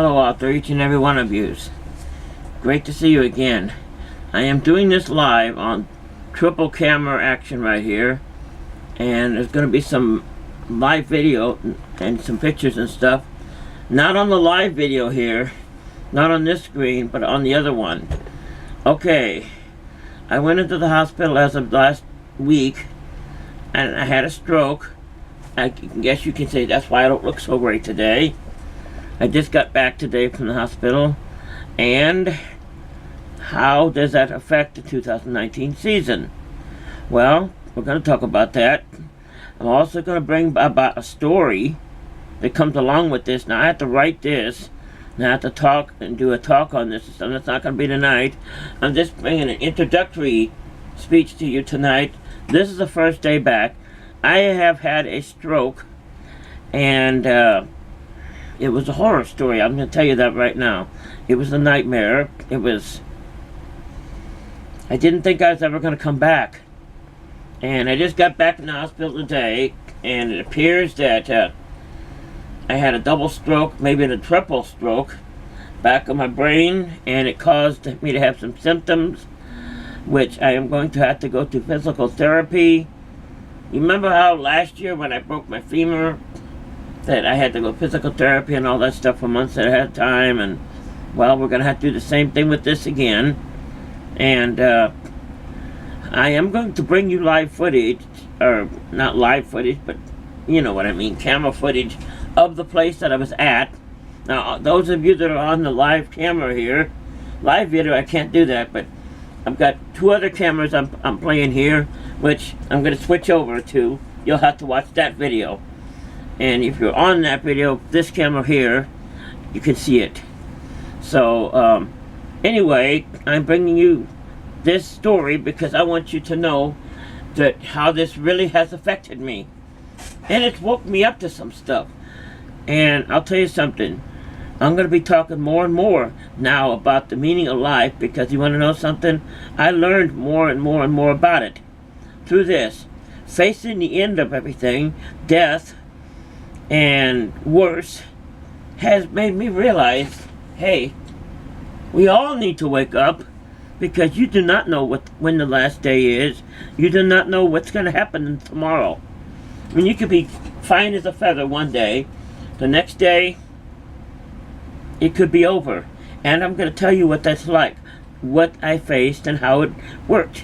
Hello out there, each and every one of you. Great to see you again. I am doing this live on triple camera action right here, and there's going to be some live video and some pictures and stuff. Not on the live video here, not on this screen, but on the other one. Okay, I went into the hospital as of last week, and I had a stroke. I guess you can say that's why I don't look so great today. I just got back today from the hospital. And how does that affect the 2019 season? Well, we're going to talk about that. I'm also going to bring about a story that comes along with this. Now, I have to write this. And I have to talk and do a talk on this. So that's not going to be tonight. I'm just bringing an introductory speech to you tonight. This is the first day back. I have had a stroke, and it was a horror story. I'm going to tell you that right now. It was a nightmare. I didn't think I was ever going to come back. And I just got back from the hospital today, and it appears that I had a double stroke, maybe a triple stroke, back of my brain, and it caused me to have some symptoms, which I am going to have to go to physical therapy. You remember how last year when I broke my femur, that I had to go physical therapy and all that stuff for months ahead of time, and well, we're going to have to do the same thing with this again. And I am going to bring you live footage, or not live footage, but you know what I mean, camera footage of the place that I was at. Now, those of you that are on the live camera here, live video, I can't do that, but I've got two other cameras I'm playing here, which I'm going to switch over to. You'll have to watch that video. And if you're on that video, this camera here, you can see it. So, anyway, I'm bringing you this story because I want you to know that how this really has affected me. And it's woke me up to some stuff. And I'll tell you something. I'm going to be talking more and more now about the meaning of life, because you want to know something? I learned more and more and more about it through this. Facing the end of everything, death, and worse, has made me realize, hey, we all need to wake up, because you do not know when the last day is. You do not know what's going to happen tomorrow. I mean, you could be fine as a feather one day. The next day, it could be over. And I'm going to tell you what that's like, what I faced and how it worked.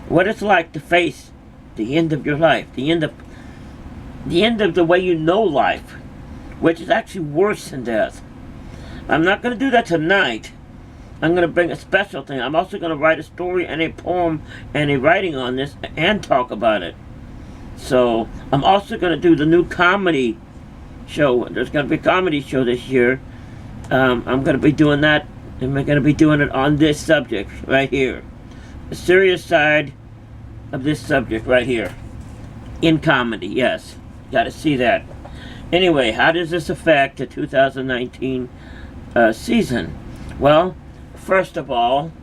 What it's like to face the end of your life, the end of the way you know life, which is actually worse than death. I'm not going to do that tonight. I'm going to bring a special thing. I'm also going to write a story and a poem and a writing on this and talk about it. So I'm also going to do the new comedy show. There's going to be a comedy show this year. I'm going to be doing that, and we're going to be doing it on this subject right here. The serious side of this subject right here. In comedy, yes. Got to see that. Anyway, how does this affect the 2019 season? Well, first of all,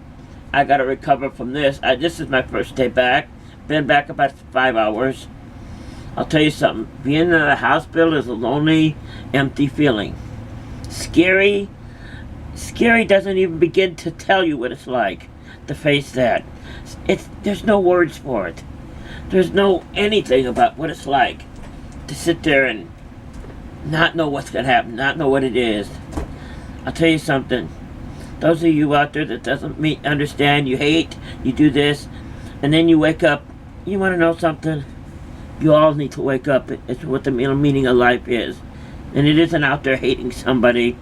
I got to recover from this. This is my first day back. Been back about 5 hours. I'll tell you something. Being in a hospital is a lonely, empty feeling. Scary doesn't even begin to tell you what it's like to face that. There's no words for it. There's no anything about what it's like to sit there and not know what's going to happen, not know what it is. I'll tell you something. Those of you out there that doesn't understand, you hate, you do this, and then you wake up, you want to know something? You all need to wake up. It's what the meaning of life is. And it isn't out there hating somebody.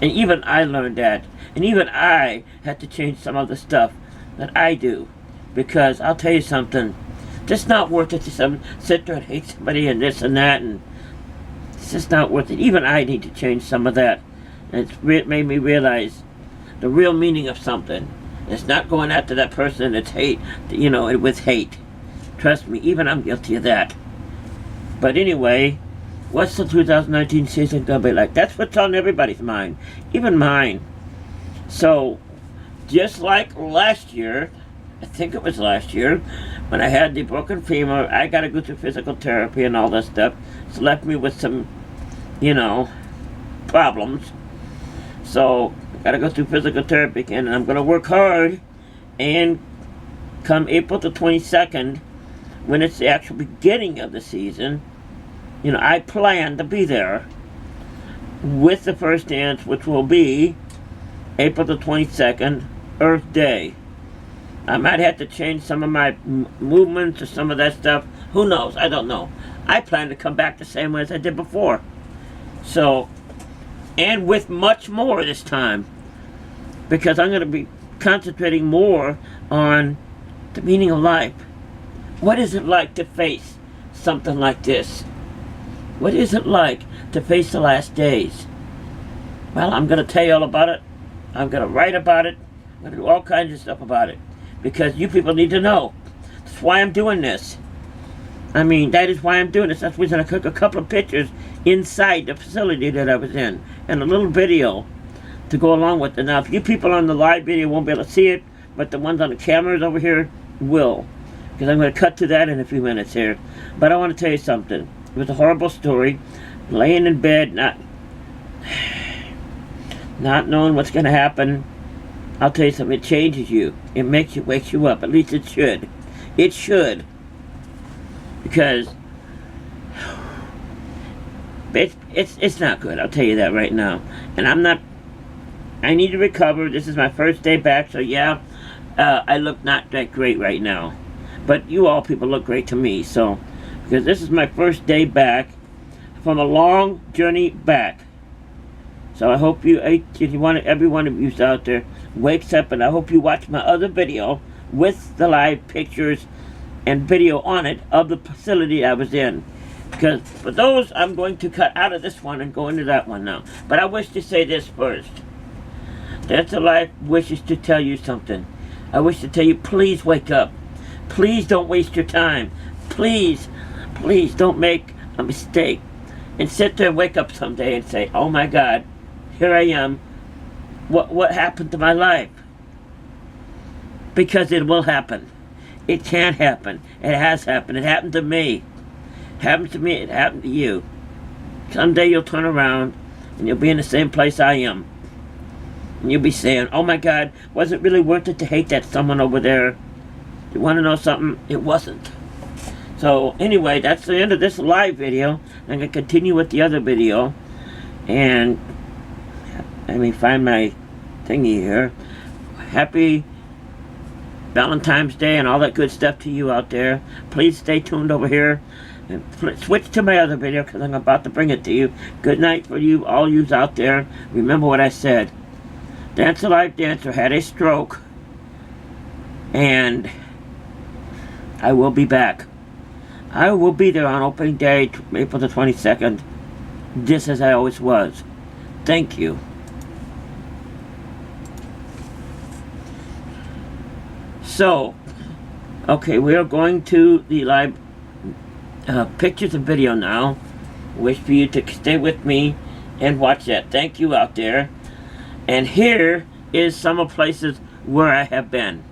And even I learned that. And even I had to change some of the stuff that I do. Because I'll tell you something. It's not worth it to sit there and hate somebody and this and that. And it's just not worth it. Even I need to change some of that. And it made me realize the real meaning of something. It's not going after that person that's hate, with hate. Trust me, even I'm guilty of that. But anyway, what's the 2019 season going to be like? That's what's on everybody's mind, even mine. So, just like last year, I think it was last year, when I had the broken femur, I got to go through physical therapy and all that stuff. It's left me with some, problems. So I gotta go through physical therapy again, and I'm gonna work hard. And come April the 22nd, when it's the actual beginning of the season, you know, I plan to be there with the first dance, which will be April the 22nd, Earth Day. I might have to change some of my movements or some of that stuff. Who knows? I don't know. I plan to come back the same way as I did before. So, and with much more this time, because I'm going to be concentrating more on the meaning of life. What is it like to face something like this? What is it like to face the last days? Well, I'm going to tell you all about it. I'm going to write about it. I'm going to do all kinds of stuff about it. Because you people need to know. That's why I'm doing this. I mean, that is why I'm doing this. That's the reason I took a couple of pictures inside the facility that I was in. And a little video to go along with it. Now, if you people on the live video won't be able to see it, but the ones on the cameras over here will. Because I'm going to cut to that in a few minutes here. But I want to tell you something. It was a horrible story. Laying in bed, not knowing what's going to happen. I'll tell you something. It changes you. It makes you, wakes you up. At least it should. It should. Because it's not good. I'll tell you that right now. And I need to recover. This is my first day back. So yeah, I look not that great right now. But you all people look great to me. So, because this is my first day back from a long journey back. So I hope every one of you out there wakes up, and I hope you watch my other video with the live pictures and video on it of the facility I was in. Because for those, I'm going to cut out of this one and go into that one now. But I wish to say this first. That's a Life wishes to tell you something. I wish to tell you, please wake up. Please don't waste your time. Please, please don't make a mistake. And sit there and wake up someday and say, oh my God, here I am. What happened to my life? Because it will happen. It can happen. It has happened. It happened to me. It happened to me. It happened to you. Someday you'll turn around and you'll be in the same place I am. And you'll be saying, oh my God, was it really worth it to hate that someone over there? You want to know something? It wasn't. So anyway, that's the end of this live video. I'm going to continue with the other video. And let me find my thingy here. Happy Valentine's Day and all that good stuff to you out there. Please stay tuned over here. And switch to my other video because I'm about to bring it to you. Good night for you, all yous out there. Remember what I said. Dance a Life Dancer had a stroke. And I will be back. I will be there on opening day, April the 22nd, just as I always was. Thank you. So, okay, we are going to the live pictures and video now. Wish for you to stay with me and watch that. Thank you out there. And here is some of the places where I have been.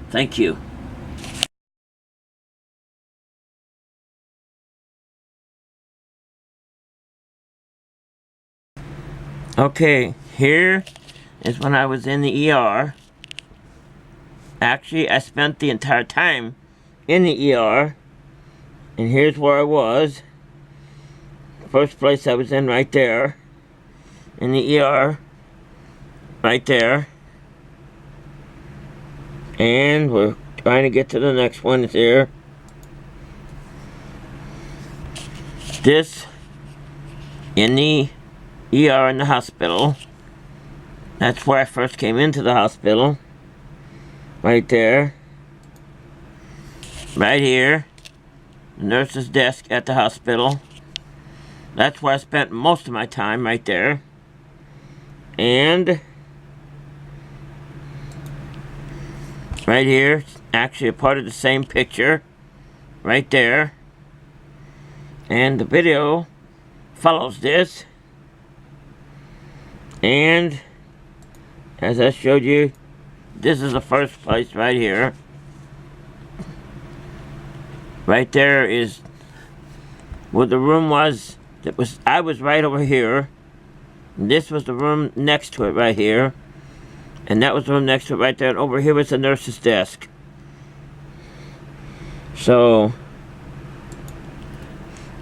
Thank you. Okay, here is when I was in the ER. Actually, I spent the entire time in the ER. And here's where I was. First place I was in right there. In the ER. Right there. And we're trying to get to the next one here. This in the ER in the hospital. That's where I first came into the hospital. Right there. Right here. The nurse's desk at the hospital. That's where I spent most of my time, right there. And right here, actually a part of the same picture. Right there. And the video follows this. And as I showed you, this is the first place right here. Right there is where the room was. I was right over here. This was the room next to it right here. And that was the room next to it right there. And over here was the nurse's desk. So,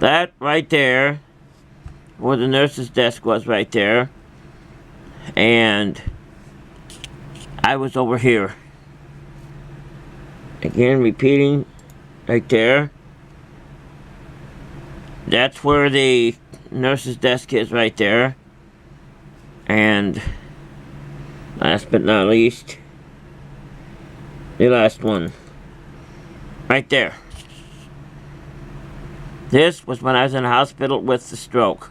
that right there, where the nurse's desk was right there. And I was over here. Again, repeating right there. That's where the nurse's desk is right there. And last but not least, the last one. Right there. This was when I was in the hospital with the stroke.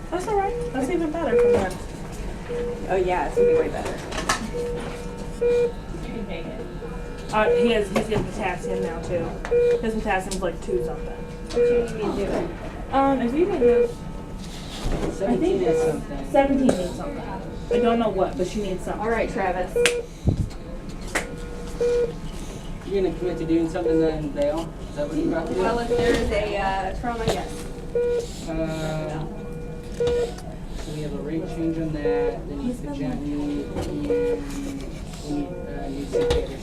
That's alright. That's even better for them. Oh yeah, it's gonna be way better. You can take it. He's getting potassium now too. His potassium's like 2 something. What do you need me to do? If you can do 17 is something. 17 needs something. I don't know what, but she needs something. Alright, Travis. You're gonna commit to doing something then, Dale? Is that what you're about to do? Well, if there is a trauma, yes. So we have a rate change on that, then you have the jet need, and we need CK.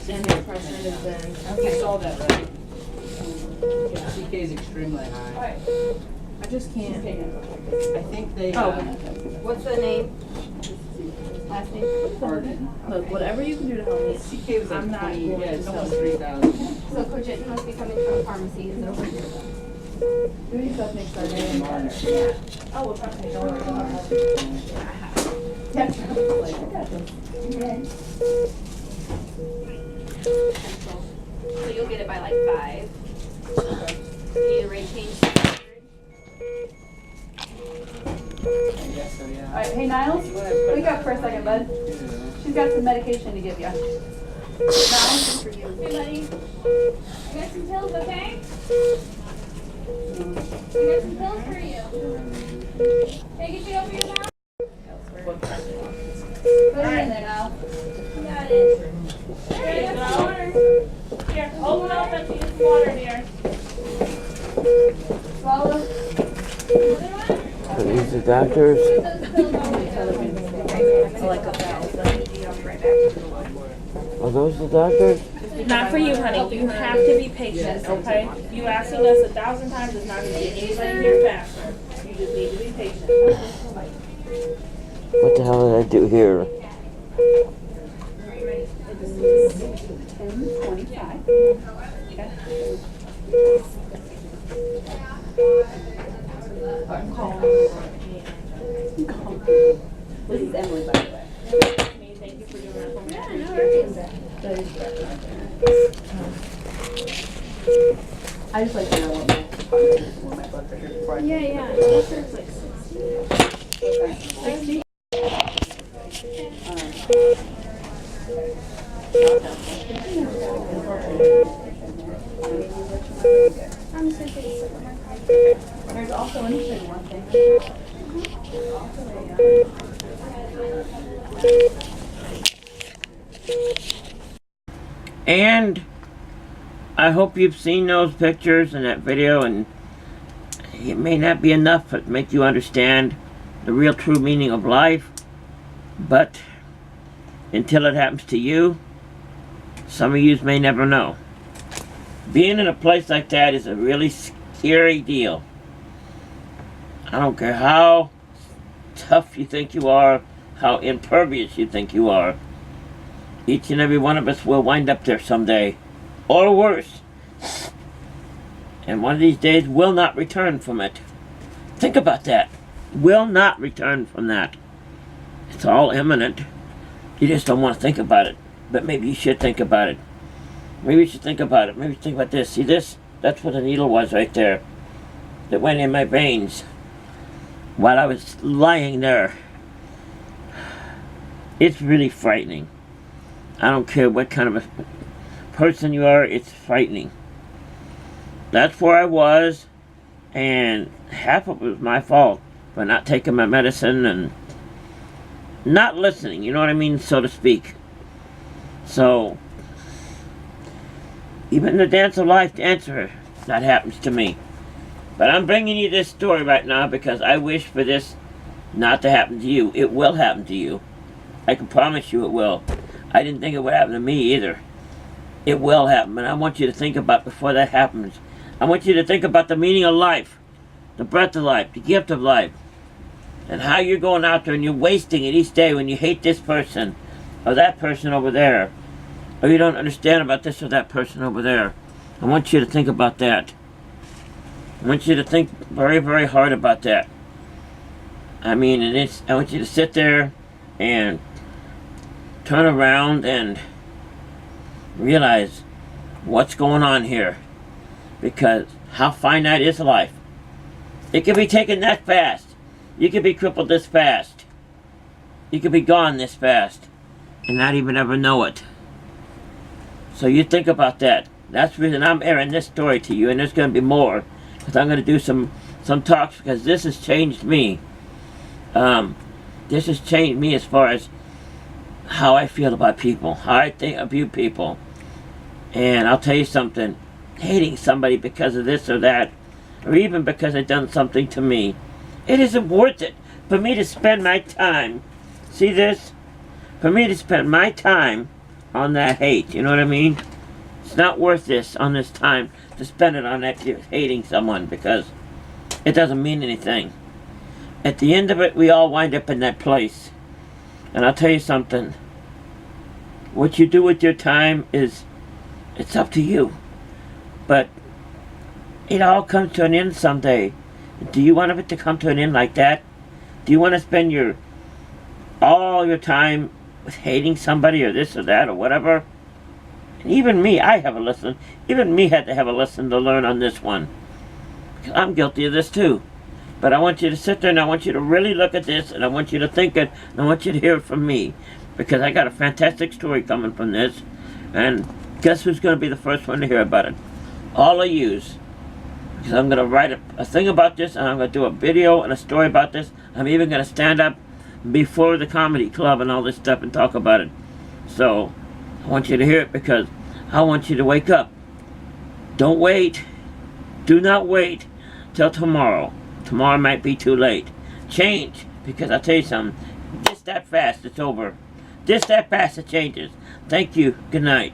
And the pressure has been. You saw that, right? CK is extremely high. I just can't. I think they, What's the name? Last name? Pardon. Look, whatever you can do to help me. CK was like I'm not 20, going yeah, to it's sell almost it. 3,000. So Cogentin must be coming from pharmacy. Is it over here? Doing stuff makes our day. Marner. Oh, we'll trust me. Don't worry. So you'll get it by like 5. You need a rate change. I guess so, yeah. Alright, hey Niles, wake up for a second, bud. She's got some medication to give you. Niles, for you. Hey, buddy. I got some pills, okay? I got some pills for you. Can I get you over your mouth? Put her in there now. Got it. There you go. Here, open up and see some water here. Swallow. Are these the doctors? Those pills over Are those the doctors? Not for you, honey. You have to be patient, okay? You asking us 1,000 times is not going to get anybody here faster. You just need to be patient. What the hell did I do here? 10:25. This is Emily, by the way. Thank you for doing that for me. Yeah, no worries. I just like to know what my blood pressure is before I Yeah, yeah. I'm just gonna take a sip of my coffee. There's also anything one thing. And I hope you've seen those pictures in that video, and it may not be enough to make you understand the real true meaning of life. But until it happens to you, some of you may never know. Being in a place like that is a really scary deal. I don't care how tough you think you are, how impervious you think you are. Each and every one of us will wind up there someday, or worse. And one of these days will not return from it. Think about that. Will not return from that. It's all imminent. You just don't want to think about it. But maybe you should think about it. Maybe you should think about it. Maybe you should think about this. See this? That's what a needle was right there. That went in my veins while I was lying there. It's really frightening. I don't care what kind of a person you are, it's frightening. That's where I was, and half of it was my fault for not taking my medicine and not listening, you know what I mean, so to speak. So, even the dance of life dancer, that happens to me. But I'm bringing you this story right now because I wish for this not to happen to you. It will happen to you. I can promise you it will. I didn't think it would happen to me either. It will happen, and I want you to think about before that happens. I want you to think about the meaning of life, the breath of life, the gift of life, and how you're going out there and you're wasting it each day when you hate this person or that person over there, or you don't understand about this or that person over there. I want you to think about that. I want you to think very, very hard about that. I mean, I want you to sit there and turn around and realize what's going on here. Because how finite is life? It can be taken that fast. You can be crippled this fast. You can be gone this fast and not even ever know it. So you think about that. That's the reason I'm airing this story to you, and there's going to be more. Because I'm going to do some talks, because this has changed me. This has changed me as far as how I feel about people, how I think of you people. And I'll tell you something, hating somebody because of this or that, or even because they've done something to me, it isn't worth it for me to spend my time, see this? For me to spend my time on that hate, you know what I mean? It's not worth this on this time to spend it on that hating someone, because it doesn't mean anything. At the end of it, we all wind up in that place. And I'll tell you something, what you do with your time it's up to you. But it all comes to an end someday. Do you want it to come to an end like that? Do you want to spend all your time with hating somebody or this or that or whatever? And even me, I have a lesson. Even me had to have a lesson to learn on this one. Because I'm guilty of this too. But I want you to sit there and I want you to really look at this, and I want you to think it, and I want you to hear it from me. Because I got a fantastic story coming from this. And guess who's going to be the first one to hear about it? All of yous. Because I'm going to write a thing about this, and I'm going to do a video and a story about this. I'm even going to stand up before the comedy club and all this stuff and talk about it. So, I want you to hear it because I want you to wake up. Don't wait. Do not wait till tomorrow. Tomorrow might be too late. Change, because I'll tell you something. Just that fast, it's over. Just that fast, it changes. Thank you. Good night.